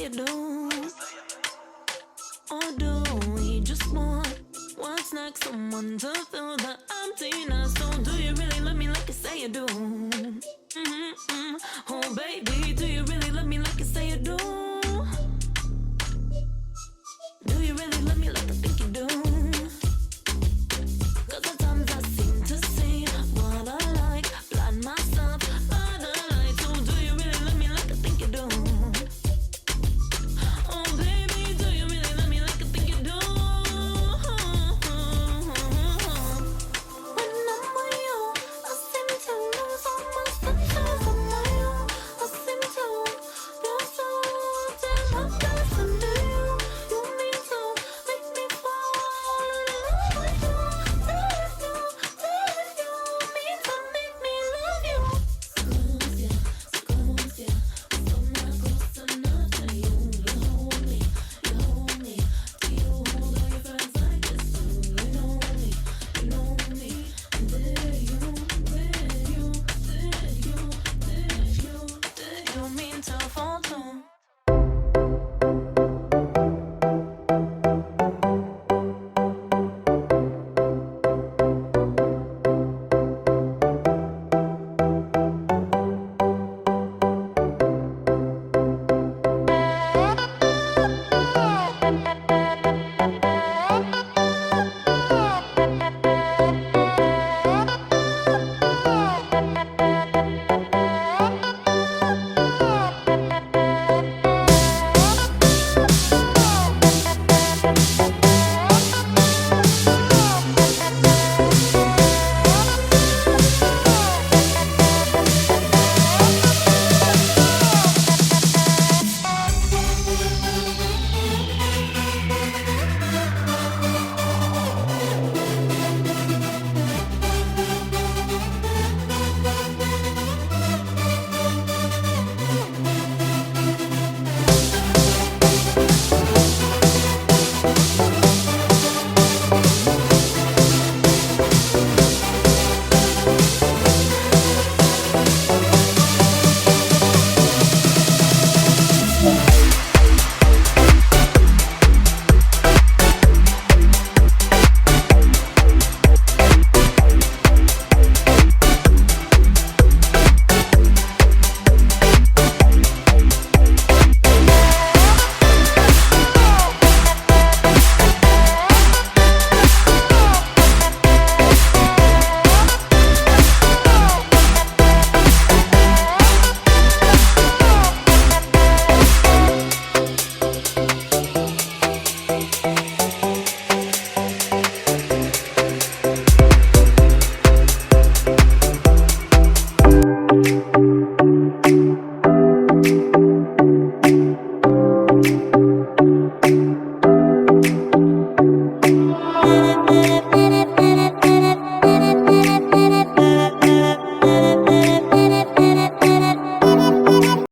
you do? Or do we just want what's next? Someone to fill the emptiness. So do you really love me like you say you do? Oh baby, do you really love me like you say you do? Do you really love me like I think you do? Cause at times I seem to see what I like, blind myself by the light. So do you really love me like I think you do? Oh baby, do you really love me like I think you do? When I'm with you, I seem to lose all my senses of my own. I seem to feel so damn helpless under you. You mean to make me fall in love with you. You mean to make me love you. Scusia, I'm not close enough to you. You hold me. Do you hold all your friends like this too? You know me. Did you mean